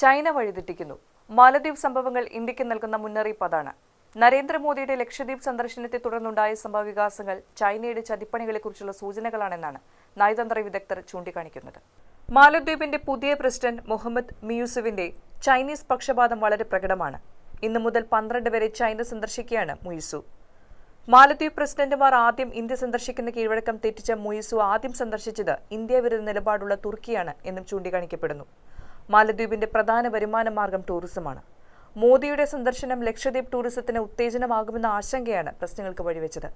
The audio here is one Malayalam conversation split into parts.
ചൈന വഴിതെറ്റിക്കുന്നു. മാലദ്വീപ് സംഭവങ്ങൾ ഇന്ത്യക്ക് നൽകുന്ന മുന്നറിയിപ്പ് അതാണ്. നരേന്ദ്രമോദിയുടെ ലക്ഷദ്വീപ് സന്ദർശനത്തെ തുടർന്നുണ്ടായ സംഭവവികാസങ്ങൾ ചൈനയുടെ ചതിപ്പണികളെക്കുറിച്ചുള്ള സൂചനകളാണെന്നാണ് നയതന്ത്ര വിദഗ്ധർ ചൂണ്ടിക്കാണിക്കുന്നത്. മാലദ്വീപിന്റെ പുതിയ പ്രസിഡന്റ് മുഹമ്മദ് മിയൂസുവിന്റെ ചൈനീസ് പക്ഷപാതം വളരെ പ്രകടമാണ്. ഇന്നു മുതൽ 12 വരെ ചൈന സന്ദർശിക്കുകയാണ് മുയിസു. മാലദ്വീപ് പ്രസിഡന്റുമാർ ആദ്യം ഇന്ത്യ സന്ദർശിക്കുന്ന കീഴ്വഴക്കം തെറ്റിച്ച മുയിസു ആദ്യം സന്ദർശിച്ചത് ഇന്ത്യ വിരുദ്ധ നിലപാടുള്ള തുർക്കിയാണ് എന്നും ചൂണ്ടിക്കാണിക്കപ്പെടുന്നു. മാലദ്വീപിന്റെ പ്രധാന വരുമാന മാർഗം ടൂറിസമാണ്. മോദിയുടെ സന്ദർശനം ലക്ഷദ്വീപ് ടൂറിസത്തിന് ഉത്തേജനമാകുമെന്ന ആശങ്കയാണ് പ്രശ്നങ്ങൾക്ക് വഴിവെച്ചത്.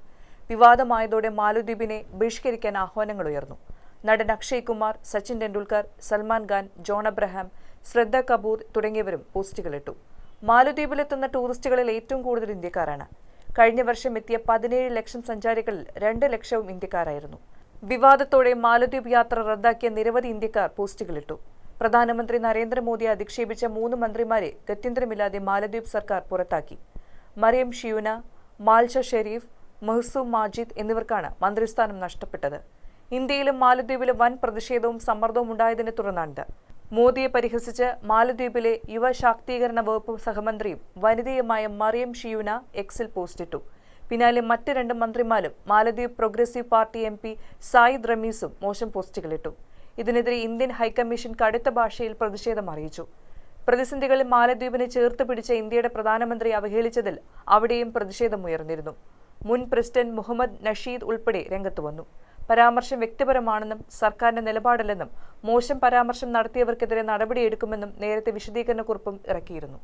വിവാദമായതോടെ മാലദ്വീപിനെ ബഹിഷ്കരിക്കാൻ ആഹ്വാനങ്ങൾ ഉയർന്നു. നടൻ അക്ഷയ് കുമാർ, സച്ചിൻ ടെണ്ടുൽക്കർ, സൽമാൻ ഖാൻ, ജോൺ അബ്രഹാം, ശ്രദ്ധ കപൂർ തുടങ്ങിയവരും പോസ്റ്റുകളിട്ടു. മാലദ്വീപിലെത്തുന്ന ടൂറിസ്റ്റുകളിൽ ഏറ്റവും കൂടുതൽ ഇന്ത്യക്കാരാണ്. കഴിഞ്ഞ വർഷം എത്തിയ 17 ലക്ഷം സഞ്ചാരികളിൽ 2 ലക്ഷവും ഇന്ത്യക്കാരായിരുന്നു. വിവാദത്തോടെ മാലദ്വീപ് യാത്ര റദ്ദാക്കിയ നിരവധി ഇന്ത്യക്കാർ പോസ്റ്റുകളിട്ടു. പ്രധാനമന്ത്രി നരേന്ദ്രമോദിയെ അധിക്ഷേപിച്ച 3 മന്ത്രിമാരെ ഗത്യന്തരമില്ലാതെ മാലദ്വീപ് സർക്കാർ പുറത്താക്കി. മറിയം ഷിയൂന, മാൽഷ ഷെരീഫ്, മെഹ്സൂം മാജിദ് എന്നിവർക്കാണ് മന്ത്രിസ്ഥാനം നഷ്ടപ്പെട്ടത്. ഇന്ത്യയിലും മാലദ്വീപിലും വൻ പ്രതിഷേധവും സമ്മർദ്ദവും ഉണ്ടായതിനെ തുടർന്നാണിത്. മോദിയെ പരിഹസിച്ച് മാലദ്വീപിലെ യുവ ശാക്തീകരണ വകുപ്പ് സഹമന്ത്രിയും വനിതയുമായ മറിയം ഷിയൂന എക്സിൽ പോസ്റ്റിട്ടു. പിന്നാലെ മറ്റ് 2 മന്ത്രിമാരും മാലദ്വീപ് പ്രോഗ്രസീവ് പാർട്ടി MP സായിദ് റമീസും മോശം പോസ്റ്റുകളിട്ടു. ഇതിനെതിരെ ഇന്ത്യൻ ഹൈക്കമ്മീഷൻ കടുത്ത ഭാഷയിൽ പ്രതിഷേധം അറിയിച്ചു. പ്രതിസന്ധികളിൽ മാലദ്വീപിനെ ചേർത്ത് പിടിച്ച ഇന്ത്യയുടെ പ്രധാനമന്ത്രി അവഹേളിച്ചതിൽ അവിടെയും പ്രതിഷേധമുയർന്നിരുന്നു. മുൻ പ്രസിഡന്റ് മുഹമ്മദ് നഷീദ് ഉൾപ്പെടെ രംഗത്ത് വന്നു. പരാമർശം വ്യക്തിപരമാണെന്നും സർക്കാരിന്റെ നിലപാടല്ലെന്നും മോശം പരാമർശം നടത്തിയവർക്കെതിരെ നടപടിയെടുക്കുമെന്നും നേരത്തെ വിശദീകരണക്കുറിപ്പും ഇറക്കിയിരുന്നു.